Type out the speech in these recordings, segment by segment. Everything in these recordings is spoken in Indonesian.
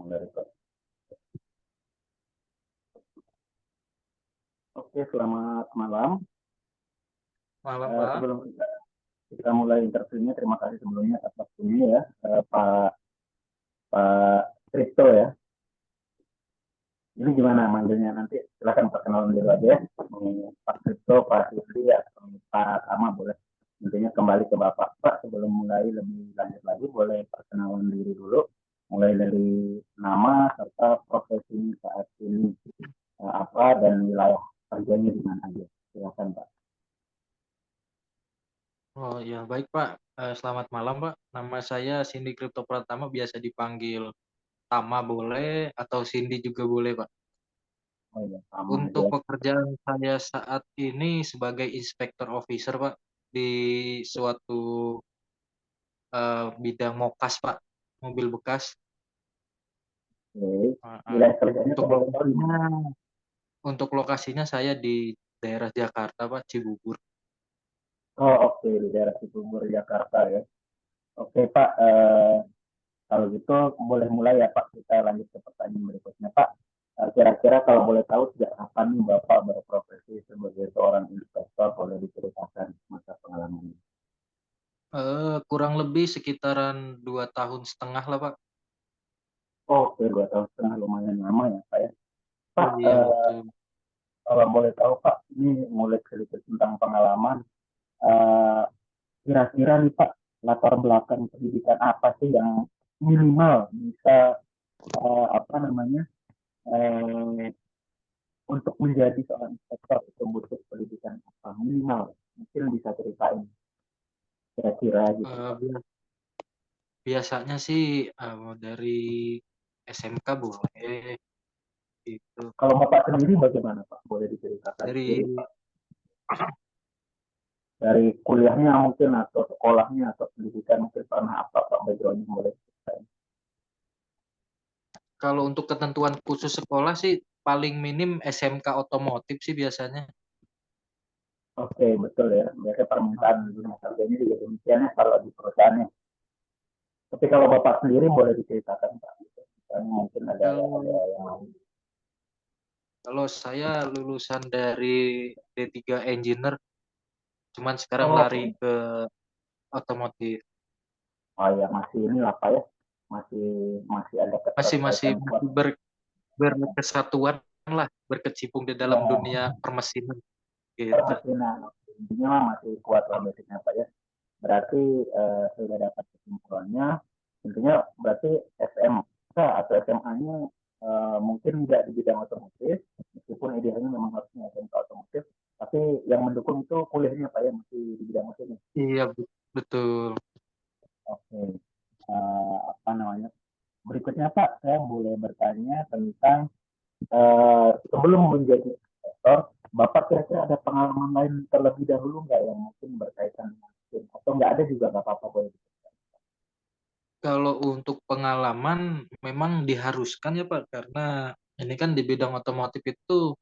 dari Oke, selamat malam. Malam, Pak. Sebelum kita mulai interviewnya, terima kasih sebelumnya atas waktunya ya, Pak Pak Kripto ya. Ini gimana manggilnya nanti? Silakan perkenalan dulu aja ya. Pak Kripto, Pak Yusri, atau Pak Tama boleh. Intinya kembali ke Bapak. Pak, sebelum mulai lebih lanjut lagi, boleh perkenalan diri dulu. Mulai dari nama serta profesi saat ini apa dan wilayah kerjanya di mana aja. Silakan Pak. Oh ya, baik Pak. Selamat malam Pak. Nama saya Cindy Kripto Pratama, biasa dipanggil Tama boleh atau Cindy juga boleh Pak. Oh iya, sama Untuk aja. pekerjaan saya saat ini sebagai inspektor officer Pak di suatu bidang mokas Pak, mobil bekas. Oke. Uh, uh. Wilayah kerjanya Untuk kalau boleh tahu di mana? lokasinya, untuk lokasinya saya di daerah Jakarta Pak, Cibubur. Oh, oke, di daerah Cibubur, Jakarta ya. Oke, Pak. Kalau gitu boleh mulai ya, Pak. Kita lanjut ke pertanyaan berikutnya, Pak. Kira-kira kalau boleh tahu sejak kapan nih Bapak berprofesi sebagai seorang inspektor, boleh diceritakan masa pengalamannya? Kurang lebih sekitaran 2 tahun setengah lah Pak. Oh, oke, 2 tahun setengah lumayan lama ya, Pak ya. Pak, Iya betul. kalau boleh tahu, Pak, ini mulai sedikit tentang pengalaman. Eh, Kira-kira nih Pak, latar belakang pendidikan apa sih yang minimal bisa apa namanya eh, untuk menjadi seorang inspektor itu butuh pendidikan apa minimal? Mungkin bisa ceritain kira-kira gitu Eh, Pak. bi- Biasanya sih dari SMK boleh gitu. Kalau Bapak sendiri bagaimana Pak? Boleh diceritakan Dari sendiri Pak. Dari kuliahnya mungkin atau sekolahnya atau pendidikan mungkin pernah apa Pak backgroundnya boleh ceritain. Kalau untuk ketentuan khusus sekolah sih paling minim SMK otomotif sih biasanya. Oke, betul ya. Biasanya Nah, permintaan dunia kerjanya juga demikian ya kalau di perusahaannya. Tapi kalau Bapak sendiri boleh diceritakan Pak. Misalnya mungkin ada Kalau yang lain. kalau saya lulusan dari D3 Engineer, cuman sekarang Oh, lari ke otomotif. oh ya masih ini lah Pak ya. Masih masih ada Masih masih keterkaitan kuat. masih berkesatuan lah, berkecimpung di dalam Ya, dunia permesinan gitu. permesinan. Intinya masih kuat lah basicnya Pak ya. Berarti sudah dapat kesimpulannya. Intinya berarti SMK atau SMA-nya mungkin tidak di bidang otomotif, meskipun idealnya memang harusnya SMK otomotif, tapi yang mendukung itu kuliahnya Pak ya masih di bidang mesin. Iya betul. Oke, apa namanya? Berikutnya Pak, saya boleh bertanya tentang sebelum menjadi investor, Bapak kira-kira ada pengalaman lain terlebih dahulu nggak yang mungkin berkaitan dengan mesin? Atau nggak ada juga nggak apa-apa boleh. Kalau untuk pengalaman memang diharuskan ya Pak, karena ini kan di bidang otomotif itu,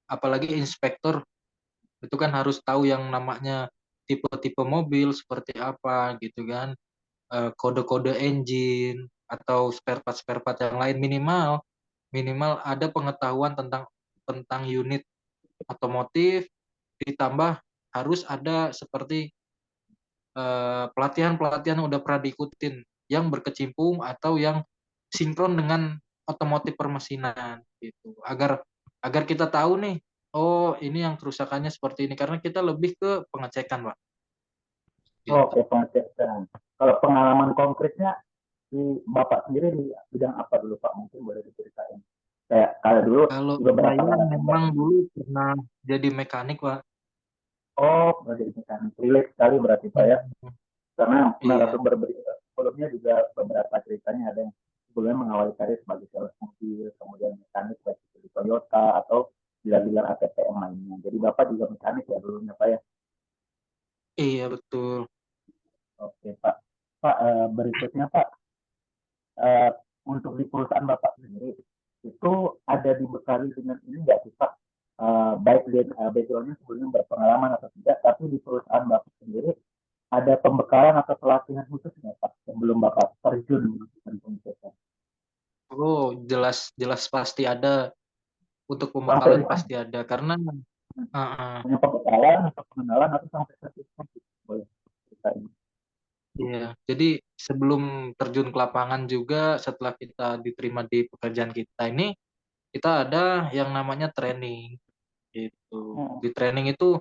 apalagi inspektor, itu kan harus tahu yang namanya tipe-tipe mobil seperti apa gitu kan, kode-kode engine atau spare part yang lain, minimal minimal ada pengetahuan tentang tentang unit otomotif, ditambah harus ada seperti pelatihan-pelatihan yang udah pernah diikutin yang berkecimpung atau yang sinkron dengan otomotif permesinan gitu, agar agar kita tahu nih, oh ini yang kerusakannya seperti ini, karena kita lebih ke pengecekan Pak Oh, gitu. oke, pengecekan. Kalau pengalaman konkretnya di Bapak sendiri di bidang apa dulu Pak? Mungkin boleh diceritain. Kayak kalau dulu Kalau di beberapa saya narasumber. memang dulu pernah jadi mekanik Pak. Oh, berarti mekanik. Relate sekali berarti Pak ya. Hmm, Karena iya. narasumber sebelumnya juga beberapa ceritanya ada yang sebelumnya mengawali karir sebagai sales mobil, kemudian mekanik baik itu di Toyota atau dealer-dealer ATPM lainnya. Jadi Bapak juga mekanik ya dulunya Pak ya. Iya betul. Oke Pak. Pak, berikutnya Pak, eh, untuk di perusahaan Bapak sendiri itu ada dibekali dengan ini nggak sih Pak? Baik dia backgroundnya sebelumnya berpengalaman atau tidak, tapi di perusahaan Bapak sendiri ada pembekalan atau pelatihan khusus nggak Pak sebelum Bapak terjun melakukan pengecekan? Oh, jelas jelas pasti ada, untuk Sampai pembekalan gimana? pasti ada karena Punya pembekalan atau pengenalan atau sampai sertifikat? Boleh ceritain. iya. Jadi sebelum terjun ke lapangan juga, setelah kita diterima di pekerjaan kita ini, kita ada yang namanya training gitu. Hmm. Di training itu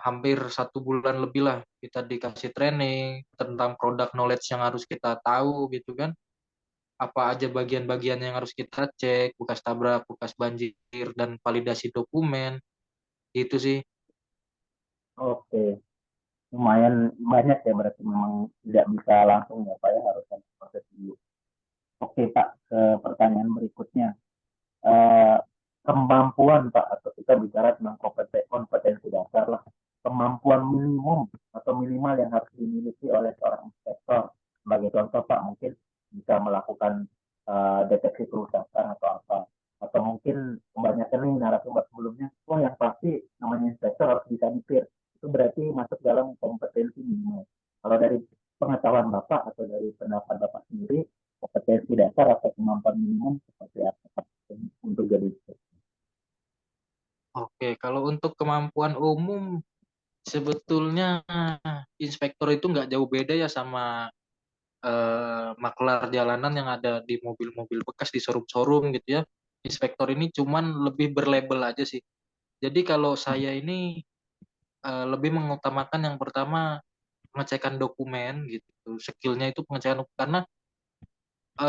hampir 1 bulan lebih lah kita dikasih training tentang produk knowledge yang harus kita tahu gitu kan. Apa aja bagian-bagian yang harus kita cek, bekas tabrak, bekas banjir, dan validasi dokumen, gitu sih. Oke, lumayan banyak ya berarti memang tidak bisa langsung ya Pak ya harus ada proses dulu. Oke Pak, ke pertanyaan berikutnya. Eh, Kemampuan Pak atau kita bicara tentang kompetensi dasar lah. Kemampuan minimum atau minimal yang harus dimiliki oleh seorang inspektor. Sebagai contoh Pak mungkin bisa melakukan deteksi kerusakan atau apa. Atau mungkin kebanyakan nih narasumber sebelumnya, wah yang pasti namanya inspektor harus bisa nyetir. Itu berarti masuk dalam kompetensi minimal. Kalau dari pengetahuan Bapak atau dari pendapat Bapak sendiri, kompetensi dasar atau kemampuan minimum seperti apa Pak, untuk jadi inspektor? Oke, kalau untuk kemampuan umum, sebetulnya inspektor itu nggak jauh beda ya sama makelar jalanan yang ada di mobil-mobil bekas di showroom-showroom gitu ya. Inspektor ini cuman lebih berlabel aja sih. Jadi kalau saya ini lebih mengutamakan yang pertama pengecekan dokumen gitu. Skillnya itu pengecekan dokumen. Karena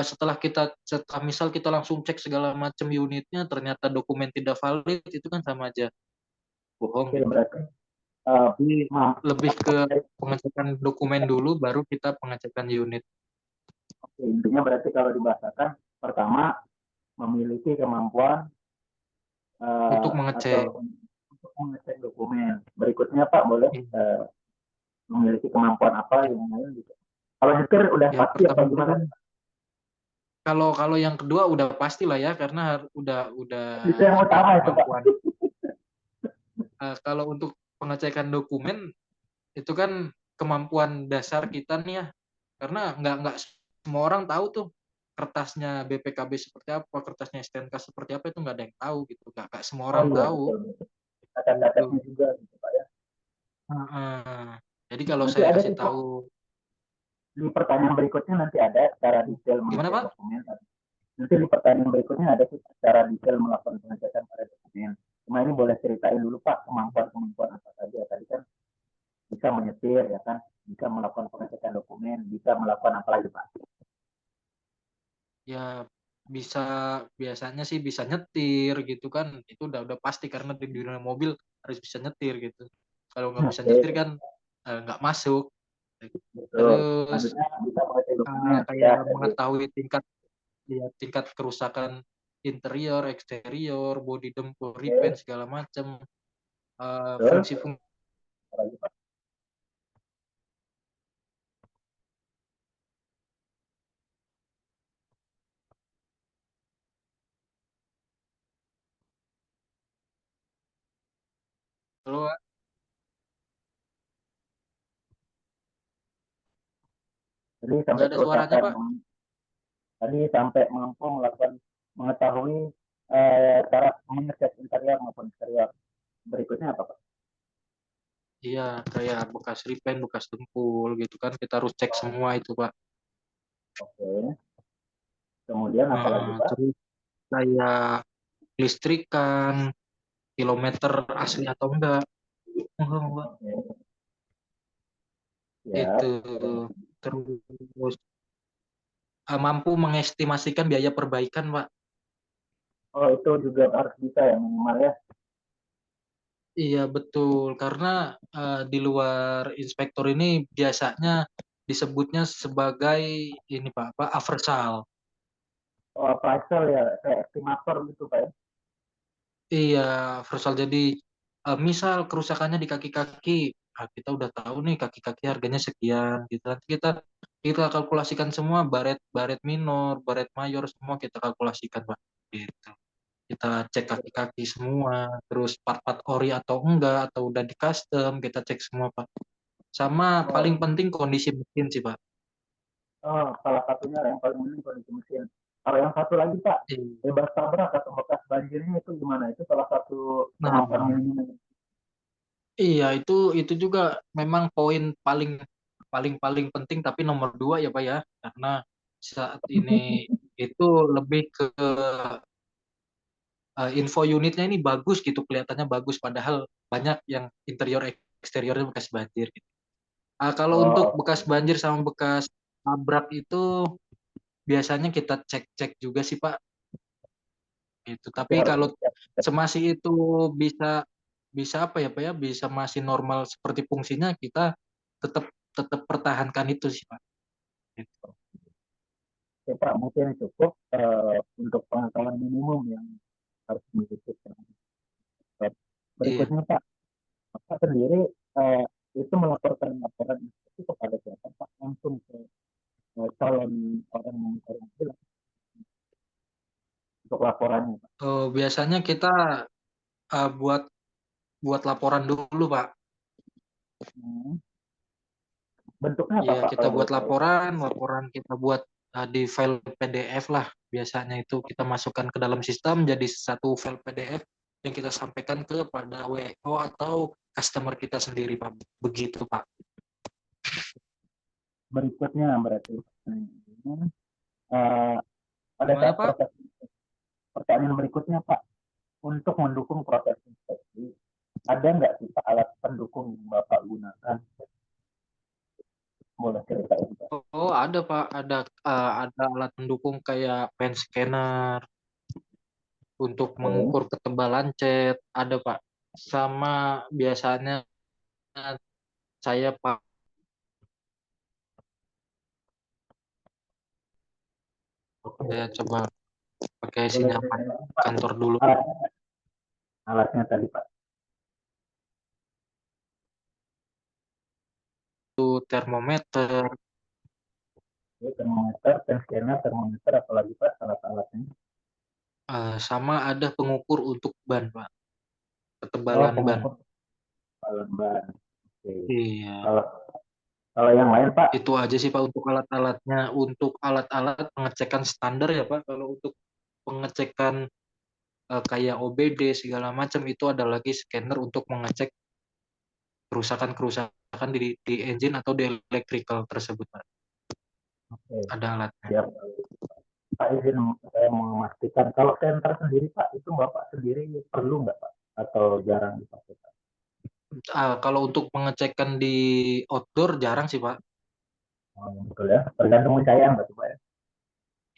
setelah misal kita langsung cek segala macam unitnya, ternyata dokumen tidak valid, itu kan sama aja bohong Oke, gitu. berarti Jadi mampu. lebih ke pengecekan dokumen dulu, baru kita pengecekan unit. Oke, intinya berarti kalau dibahasakan, pertama memiliki kemampuan Untuk atau mengecek. untuk mengecek dokumen. Berikutnya Pak boleh memiliki kemampuan apa Ya, yang lain gitu. Kalau nyetir udah yang pasti apa pertama itu gimana? kan, kalau kalau yang kedua udah pasti lah ya, karena udah Itu yang ada utama itu Pak. kemampuan. Kalau untuk pengecekan dokumen itu kan kemampuan dasar kita nih ya, karena nggak semua orang tahu tuh kertasnya BPKB seperti apa, kertasnya STNK seperti apa, itu nggak ada yang tahu gitu, nggak semua Oh orang iya tahu betul, betul. Cacat-cacatnya gitu. juga gitu Pak ya. Jadi kalau Nanti saya ada kasih tuh Pak, tahu, di pertanyaan berikutnya nanti ada cara detail gimana mengecek Pak? dokumen. Nanti di pertanyaan berikutnya ada sih secara detail melakukan pengecekan pada dokumen. Cuma ini boleh ceritain dulu Pak kemampuan-kemampuan apa saja. Tadi kan bisa menyetir ya kan, bisa melakukan pengecekan dokumen, bisa melakukan apa lagi Pak? Ya bisa, biasanya sih bisa nyetir gitu kan, itu udah pasti karena di dunia mobil harus bisa nyetir gitu. Kalau nggak bisa Oke, nyetir kan nggak masuk. betul. Terus Selanjutnya bisa mengecek dokumen kayak ya tadi. mengetahui tingkat kerusakan interior, eksterior, body dempul, repaint Oke, segala macam, betul. fungsi-fungsi. Apa lagi Pak? Jadi Nggak sampai ada suaranya kerusakan, Pak. tadi sampai mampu melakukan mengetahui cara mengecek interior maupun eksterior. Berikutnya apa Pak? Iya, kayak bekas repaint, bekas dempul gitu kan, kita harus cek semua itu Pak. Oke. Kemudian apa lagi Pak? Terus kayak listrikan, kilometer asli atau enggak. Enggak. Oke. Itu Ya. terus mampu mengestimasikan biaya perbaikan, Pak. Oh itu juga harus bisa ya minimal ya. Iya, betul. Karena di luar inspektor ini biasanya disebutnya sebagai ini, Pak, apa aversal. Oh appraisal ya, kayak estimator gitu Pak ya. Iya, aversal. Jadi misal kerusakannya di kaki-kaki, kita udah tahu nih kaki-kaki harganya sekian gitu. Nanti kita kalkulasikan semua, baret baret minor, baret mayor, semua kita kalkulasikan, Pak. Gitu. Kita cek kaki-kaki semua, terus part-part ori atau enggak, atau udah di custom, kita cek semua Pak. Sama paling Oh, penting kondisi mesin sih Pak. oh salah satunya yang paling penting kondisi mesin. Kalau yang satu lagi Pak, Iya. bebas tabrak atau bekas banjirnya itu gimana? Itu salah satu Nah, kemampuan minimum. iya itu juga memang poin paling paling paling penting tapi nomor dua ya Pak ya, karena saat ini itu lebih ke info unitnya ini bagus gitu, kelihatannya bagus padahal banyak yang interior eksteriornya bekas banjir gitu. Kalau untuk Oh, bekas oke. banjir sama bekas tabrak itu biasanya kita cek-cek juga sih Pak gitu. Pasti Tapi harus kalau dicek. semasih itu bisa bisa apa ya Pak ya, bisa masih normal seperti fungsinya, kita tetap tetap pertahankan itu sih Pak. Gitu. Oke, Pak, mungkin cukup untuk pengetahuan minimum yang harus dimiliki. Iya. Berikutnya Pak, Bapak sendiri eh, itu melaporkan laporan itu kepada siapa Pak? Langsung ke calon orang yang mencari mobil untuk laporannya Pak. Biasanya kita buat buat laporan dulu Pak. Hmm. Bentuknya apa Iya, Pak kita kalau boleh buat tahu? laporan, laporan kita buat di file PDF lah. Biasanya itu kita masukkan ke dalam sistem jadi satu file PDF yang kita sampaikan kepada WO atau customer kita sendiri, Pak. Begitu, Pak. Berikutnya berarti eh, pada Gimana, saat Pak? proses pertanyaan berikutnya Pak, untuk mendukung proses inspeksi, ada nggak sih Pak alat pendukung yang Bapak gunakan? Boleh ceritain Pak. Oh, ada, Pak. Ada alat pendukung kayak pen scanner untuk Oke. mengukur ketebalan cat, ada, Pak. Sama biasanya saya Oke. coba pakai Boleh sinyal ceritain Pak kantor dulu. alatnya, alatnya tadi Pak. Itu termometer, Oke, termometer, pen scanner, termometer, apalagi Pak alat-alatnya. sama ada pengukur untuk ban, Pak. Oh, Ketebalan ban. pengukur balon ban. Oke. Iya, Kalau kalau yang lain Pak, itu aja sih Pak untuk alat-alatnya. Untuk alat-alat pengecekan standar ya Pak. Kalau untuk pengecekan kayak OBD segala macam itu ada lagi scanner untuk mengecek kerusakan-kerusakan di engine atau di electrical tersebut Pak. oke, Ada alatnya. siap. Pak izin saya mau memastikan kalau senter sendiri Pak itu Bapak sendiri perlu nggak Pak atau jarang dipakai Pak? Kalau untuk pengecekan di outdoor jarang sih Pak. Oh, betul ya. Tergantung pencahayaan berarti Pak ya.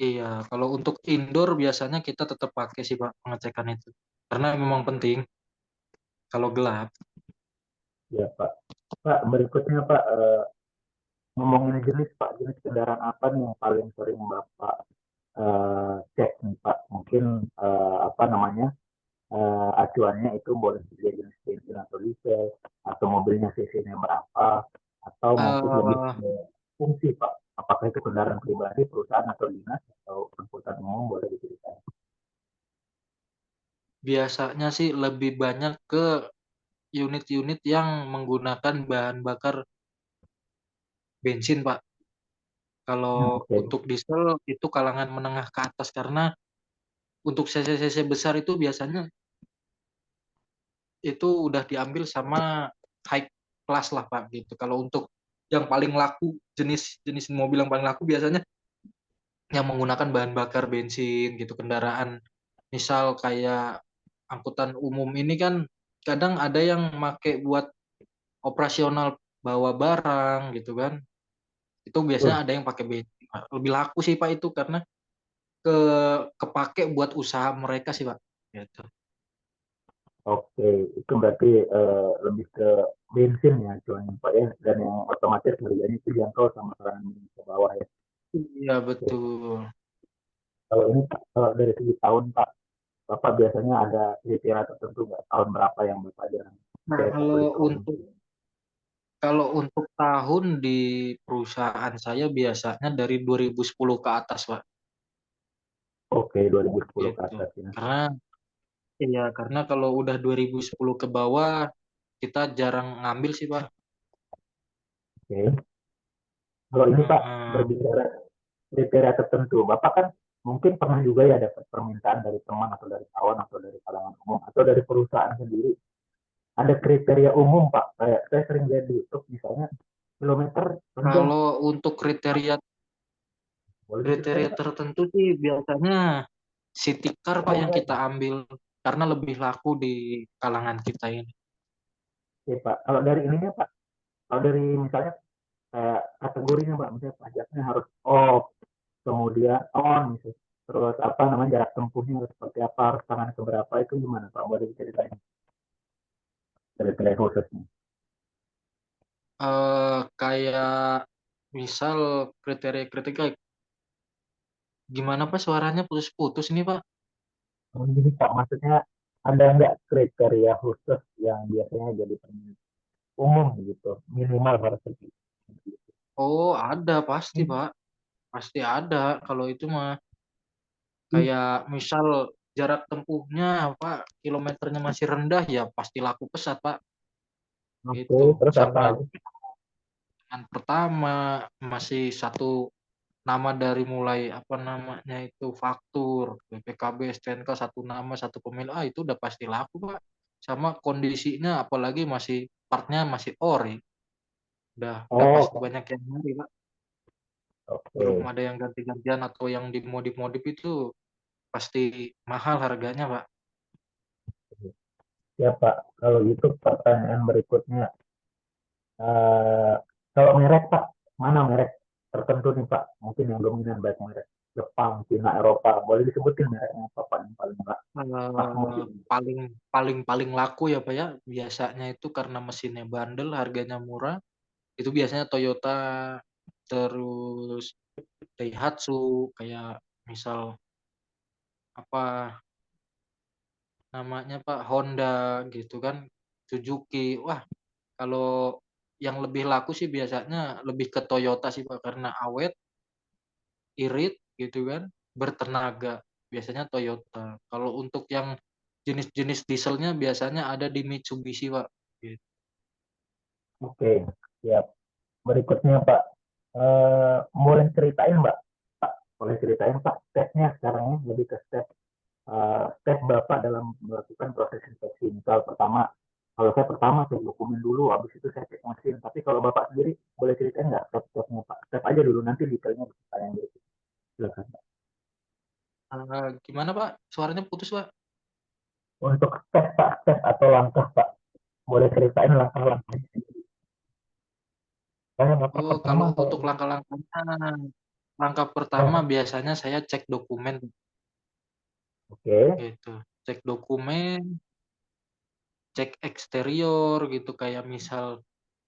Iya, kalau untuk indoor biasanya kita tetap pakai sih Pak pengecekan itu. Karena memang penting kalau gelap. Iya Pak. Pak berikutnya Pak ngomongin jenis Pak, jenis kendaraan apa nih yang paling sering Bapak cek nih Pak? Mungkin apa namanya acuannya itu boleh juga jenis bensin atau diesel atau mobilnya cc-nya berapa atau mungkin lebih eh ke fungsi Pak. Apakah itu kendaraan pribadi, perusahaan atau dinas atau angkutan umum boleh diceritain. Biasanya sih lebih banyak ke unit-unit yang menggunakan bahan bakar bensin, Pak. Kalau Oke. untuk diesel itu kalangan menengah ke atas karena untuk cc-cc besar itu biasanya itu udah diambil sama high class lah, Pak, gitu. Kalau untuk yang paling laku, jenis mobil yang paling laku biasanya yang menggunakan bahan bakar bensin gitu, kendaraan misal kayak angkutan umum ini kan kadang ada yang make buat operasional bawa barang gitu kan. Itu biasanya Betul. ada yang pakai bensin, Pak. Lebih laku sih Pak itu karena ke kepake buat usaha mereka sih Pak. Gitu. Oke, itu berarti lebih ke bensin ya cuannya Pak ya, dan yang otomatis harganya itu jangkau sama orang ke bawah ya. Iya Oke. betul. Kalau ini Pak, kalau dari segi tahun Pak, Bapak biasanya ada kriteria tertentu nggak tahun berapa yang Bapak jarang Nah, cek atau di tahun kalau untuk tahun di perusahaan saya biasanya dari 2010 ke atas, Pak. oke 2010 ke Gitu. atas ya. Karena kalau udah 2010 ke bawah kita jarang ngambil sih, Pak. Oke. Kalau ini Pak Heeh. berbicara kriteria tertentu, Bapak kan mungkin pernah juga ya dapat permintaan dari teman atau dari kawan atau dari kalangan umum atau dari perusahaan sendiri. Ada kriteria umum Pak, kayak saya sering lihat di YouTube misalnya kilometer rendah, Kalau untuk kriteria boleh diceritain kriteria Pak? tertentu sih biasanya city car Pak Oh yang boleh kita Pak. ambil karena lebih laku di kalangan kita ini. Oke Pak, kalau dari ininya Pak, kalau dari misalnya kayak kategorinya Pak, misalnya pajaknya harus off, kemudian on, misalnya. Terus apa namanya jarak tempuhnya harus seperti apa, harus tangan seberapa itu gimana Pak? Boleh diceritain kriteria khususnya? Kayak misal kriteria gimana Pak suaranya putus-putus ini Pak? Gini Pak, maksudnya ada nggak kriteria khusus yang biasanya jadi umum gitu, minimal harus segitu. Oh ada pasti Pak, pasti ada. Kalau itu mah kayak misal jarak tempuhnya Pak kilometernya masih rendah ya pasti laku pesat Pak. Oke, Itu terus apa sama lagi? yang pertama masih satu nama dari mulai apa namanya itu faktur BPKB STNK satu nama satu pemilik itu udah pasti laku Pak. Sama kondisinya apalagi masih partnya masih ori udah pasti Oh, banyak yang nyari Pak. Belum oke. ada yang ganti-gantian atau yang dimodif-modif itu pasti mahal harganya Pak. Ya Pak, kalau gitu pertanyaan berikutnya, eh, kalau merek Pak, mana merek tertentu nih Pak? Mungkin yang dominan baik merek Jepang, Cina, Eropa. Boleh disebutin mereknya apa Pak yang paling nggak mahmud Eh, ini? paling paling paling laku ya Pak ya biasanya itu karena mesinnya bandel harganya murah itu biasanya Toyota terus Daihatsu kayak misal apa namanya Pak Honda gitu kan Suzuki wah kalau yang lebih laku sih biasanya lebih ke Toyota sih Pak karena awet irit gitu kan bertenaga biasanya Toyota kalau untuk yang jenis-jenis dieselnya biasanya ada di Mitsubishi Pak gitu. Oke, siap. Berikutnya Pak, boleh ceritain Mbak? Pak, boleh ceritain Pak stepnya sekarang ini lebih ke step Bapak dalam melakukan proses inspeksi. Misal pertama, kalau saya pertama cek dokumen dulu, habis itu saya cek mesin. Tapi kalau Bapak sendiri boleh ceritain nggak step-stepnya Pak? Step aja dulu, nanti detailnya bisa yang berikut. Silakan Pak. Gimana Pak suaranya putus Pak. Untuk step Pak, step atau langkah Pak, boleh ceritain langkah-langkahnya. Saya Bapak Oh pertama kalau kalau untuk langkah-langkahnya langkah pertama saya, biasanya saya cek dokumen oke, gitu cek dokumen cek eksterior gitu kayak misal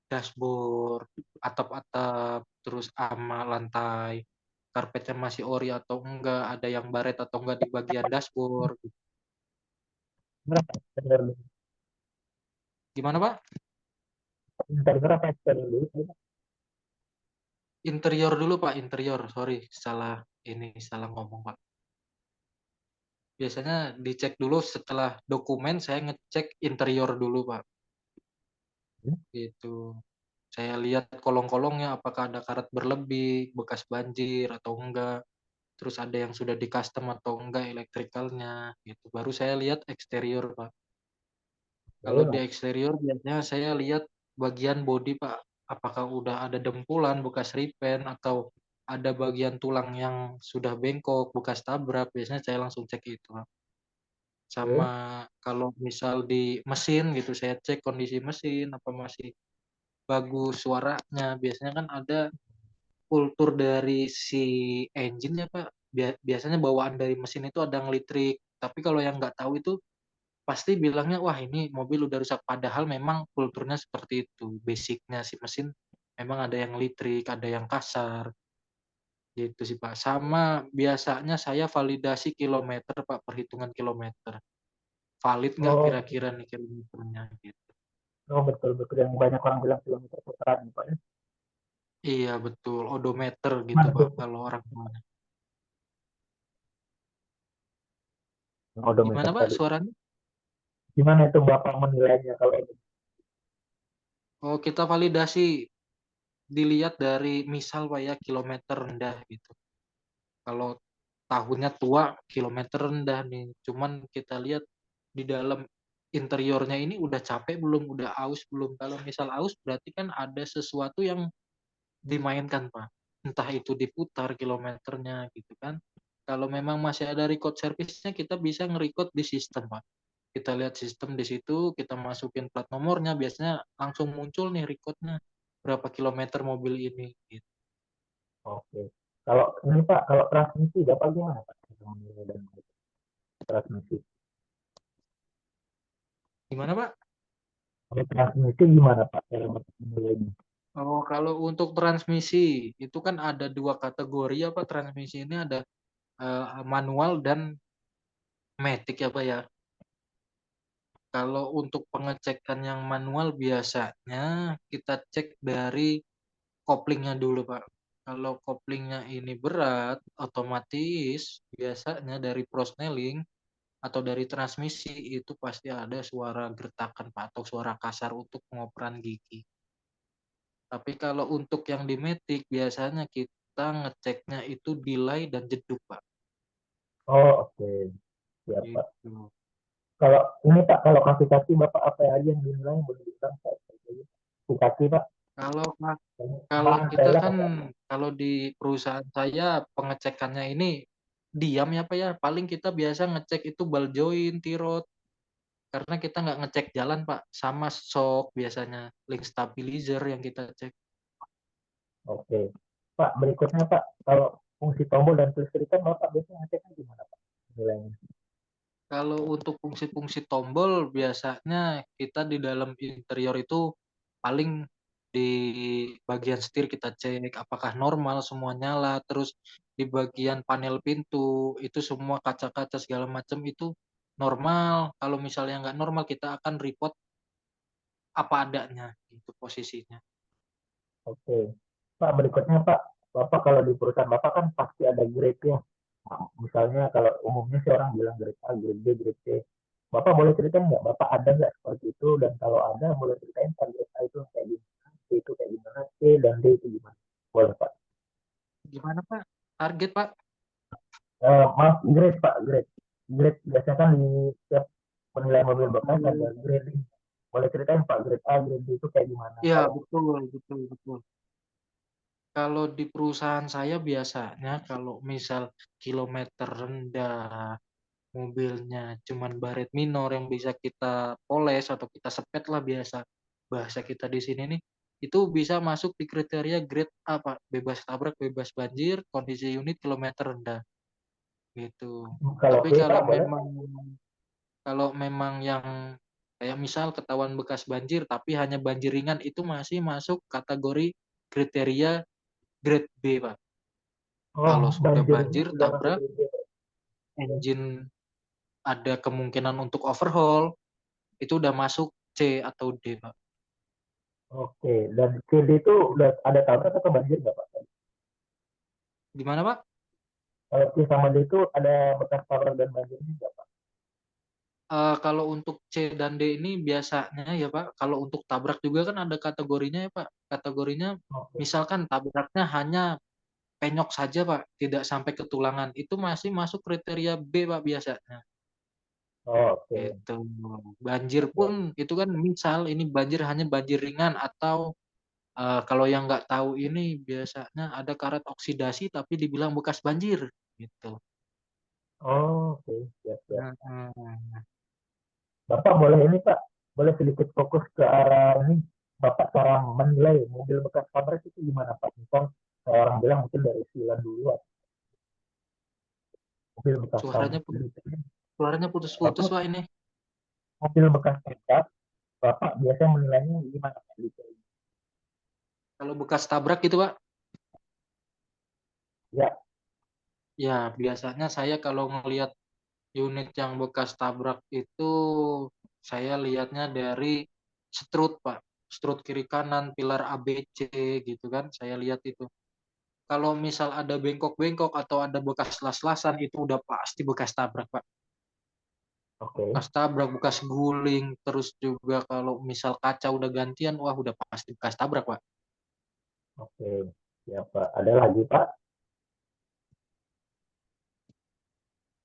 dashboard, atap-atap, terus ama lantai, karpetnya masih ori atau enggak, ada yang baret atau enggak di bagian dashboard. berapa extender dulu? Gimana Pak? Bentar, berapa extender dulu? Interior dulu Pak, interior. Sorry, salah ngomong Pak. Biasanya dicek dulu setelah dokumen saya ngecek interior dulu Pak. Gitu. Saya lihat kolong-kolongnya apakah ada karat berlebih, bekas banjir atau enggak. Terus ada yang sudah di custom atau enggak elektrikalnya gitu. Baru saya lihat eksterior, Pak. Kalau di Oke, eksterior biasanya saya lihat bagian bodi, Pak. Apakah udah ada dempulan bekas repaint atau ada bagian tulang yang sudah bengkok bekas tabrak, biasanya saya langsung cek itu, Pak. Sama oke. kalau misal di mesin gitu saya cek kondisi mesin apa masih bagus suaranya. Biasanya kan ada kultur dari si engine ya Pak. Biasanya bawaan dari mesin itu ada ngelitrik. Tapi kalau yang nggak tahu itu pasti bilangnya wah ini mobil udah rusak. Padahal memang kulturnya seperti itu. Basicnya si mesin memang ada yang listrik, ada yang kasar gitu sih Pak. Sama biasanya saya validasi kilometer Pak, perhitungan kilometer. Valid nggak Oh, kira-kira nih kilometernya gitu. oh betul betul yang banyak orang bilang kilometer putaran Pak ya. Iya betul, odometer gitu Gimana Pak tuh kalau orang mana. yang odometer Gimana Pak tadi? suaranya? Gimana itu Bapak menilainya kalau ini? Oh, kita validasi dilihat dari misal Pak ya kilometer rendah gitu. Kalau tahunnya tua, kilometer rendah nih. Cuman kita lihat di dalam interiornya ini udah capek belum, udah aus belum. Kalau misal aus berarti kan ada sesuatu yang dimainkan, Pak. Entah itu diputar kilometernya gitu kan. Kalau memang masih ada record service-nya, kita bisa nge-record di sistem, Pak. Kita lihat sistem di situ, kita masukin plat nomornya, biasanya langsung muncul nih recordnya berapa kilometer mobil ini. Gitu. Oke. Kalau ini Pak, kalau transmisi Bapak gimana Pak? Menilai dan transmisi. Gimana, Pak? Kalau transmisi gimana Pak? Cara Bapak menilainya? Oh, kalau untuk transmisi itu kan ada dua kategori apa transmisi ini ada manual dan matic ya Pak ya. Kalau untuk pengecekan yang manual biasanya kita cek dari koplingnya dulu Pak. Kalau koplingnya ini berat, otomatis biasanya dari prosneling atau dari transmisi itu pasti ada suara gertakan Pak atau suara kasar untuk pengoperan gigi. Tapi kalau untuk yang di Matic biasanya kita ngeceknya itu delay dan jeduk, Pak. Oh oke, siap Pak. Gitu. Kalau ini Pak, kalau kaki-kaki Bapak apa aja yang dinilai boleh dibilang Pak? Kaki Pak, Kalau kalau bahan kita velg kan apa? kalau di perusahaan saya pengecekannya ini diam ya Pak ya. Paling kita biasa ngecek itu ball joint, tirot. Karena kita nggak ngecek jalan Pak. Sama shock biasanya. Link stabilizer yang kita cek. Oke. Pak, berikutnya Pak, kalau fungsi tombol dan kelistrikan Bapak biasanya ngeceknya gimana Pak? Nilainya. Kalau untuk fungsi-fungsi tombol biasanya kita di dalam interior itu paling di bagian setir kita cek apakah normal semua nyala, terus di bagian panel pintu itu semua kaca-kaca segala macam itu normal. Kalau misalnya nggak normal kita akan report apa adanya itu posisinya. Oke. Pak, berikutnya Pak, Bapak kalau di perusahaan Bapak kan pasti ada grade ya. Nah, misalnya kalau umumnya sih orang bilang grade A, grade B, grade C. Bapak boleh ceritain nggak, Bapak ada nggak seperti itu? Dan kalau ada, boleh ceritain Pak grade A itu kayak gimana, C itu kayak gimana, C dan D itu gimana? Boleh Pak. Gimana Pak? Target Pak? Maaf, grade Pak, grade. Grade biasanya kan di setiap penilaian mobil bekas ada Oh, grading. Boleh ceritain Pak, grade A, grade B itu kayak gimana? iya Kalau betul betul betul. Kalau di perusahaan saya biasanya kalau misal kilometer rendah, mobilnya cuman baret minor yang bisa kita poles atau kita sepet lah biasa bahasa kita di sini nih, itu bisa masuk di kriteria grade apa? Bebas tabrak, bebas banjir, kondisi unit kilometer rendah gitu. kalau Tapi B Pak boleh? kalau memang yang kayak misal ketahuan bekas banjir tapi hanya banjir ringan itu masih masuk kategori kriteria grade B, Pak. Oh, Kalau sudah banjir ini banjir, udah masuk tabrak, grade B. engine ada kemungkinan untuk overhaul, itu udah masuk C atau D, Pak. Oke, dan CD itu udah ada tabrak atau banjir nggak Pak? Gimana, Pak? Kalau C sama D itu ada bekas tabrak dan banjirnya nggak Pak? Kalau untuk C dan D ini biasanya ya, Pak, kalau untuk tabrak juga kan ada kategorinya ya, Pak. Kategorinya Oke, misalkan tabraknya hanya penyok saja, Pak, tidak sampai ke tulangan. Itu masih masuk kriteria B, Pak, biasanya. oke, Itu. Banjir ya, pun itu kan misal ini banjir hanya banjir ringan atau kalau yang nggak tahu ini biasanya ada karet oksidasi tapi dibilang bekas banjir gitu. oke, siap, siap. Heeh. Bapak boleh ini Pak, boleh sedikit fokus ke arah ini. Bapak cara menilai mobil bekas tabrak itu gimana Pak? Misal orang bilang mungkin dari silan dulu, atau mobil bekas Suaranya tabrak. putus, suaranya putus-putus Bapak Pak ini. mobil bekas tabrak, Bapak biasanya menilainya gimana Pak? Kalau bekas tabrak gitu Pak, Ya, ya biasanya saya kalau ngelihat unit yang bekas tabrak itu saya lihatnya dari strut Pak, strut kiri kanan, pilar ABC gitu kan, saya lihat itu. Kalau misal ada bengkok-bengkok atau ada bekas las-lasan itu udah pasti bekas tabrak Pak. oke, Bekas tabrak, bekas guling, terus juga kalau misal kaca udah gantian, wah udah pasti bekas tabrak Pak. oke, ya Pak. Ada lagi Pak?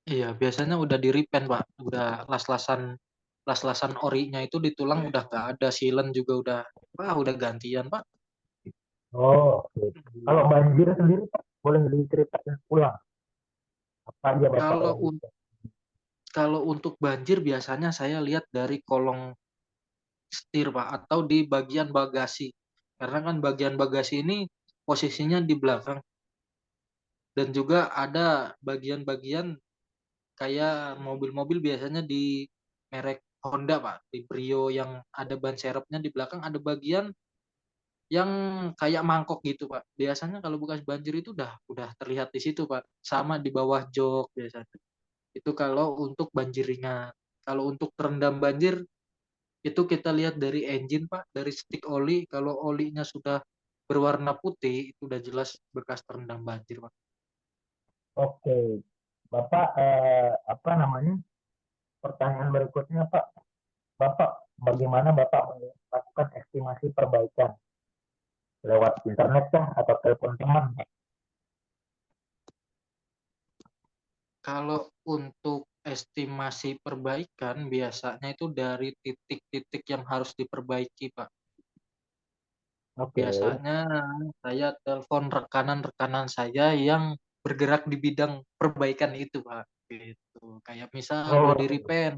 Iya, biasanya udah di repaint, Pak. Udah las-lasan orinya itu di tulang udah nggak ada, sealant juga udah gantian, Pak. Oh, oke. Kalau Iya. banjir sendiri, Pak, boleh diceritain ulang apa aja Bapak Kalau yang un- bisa. kalau untuk banjir biasanya saya lihat dari kolong setir, Pak, atau di bagian bagasi. Karena kan bagian bagasi ini posisinya di belakang dan juga ada bagian-bagian kayak mobil-mobil biasanya di merek Honda, Pak, di Brio yang ada ban serepnya di belakang ada bagian yang kayak mangkok gitu, Pak. Biasanya kalau bekas banjir itu udah terlihat di situ, Pak. Sama di bawah jok biasanya. Itu kalau untuk banjir ringan. Kalau untuk terendam banjir itu kita lihat dari engine, Pak, dari stick oli. Kalau olinya sudah berwarna putih itu udah jelas bekas terendam banjir, Pak. Oke, Bapak apa namanya? Pertanyaan berikutnya, Pak. Bapak, bagaimana Bapak melakukan estimasi perbaikan lewat internet kah atau telepon teman? Kalau untuk estimasi perbaikan biasanya itu dari titik-titik yang harus diperbaiki, Pak. Oke, Biasanya saya telepon rekanan-rekanan saya yang bergerak di bidang perbaikan itu, Pak. Gitu. Kayak misal body oh, repaint.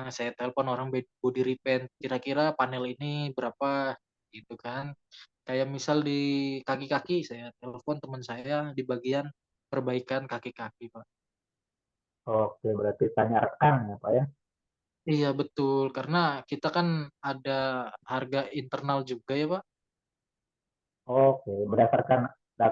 Saya telepon orang body repaint. Kira-kira panel ini berapa gitu kan. Kayak misal di kaki-kaki, saya telepon teman saya di bagian perbaikan kaki-kaki, Pak. oke, berarti tanya rekan ya Pak ya. Iya betul, karena kita kan ada harga internal juga ya, Pak. Oke, berdasarkan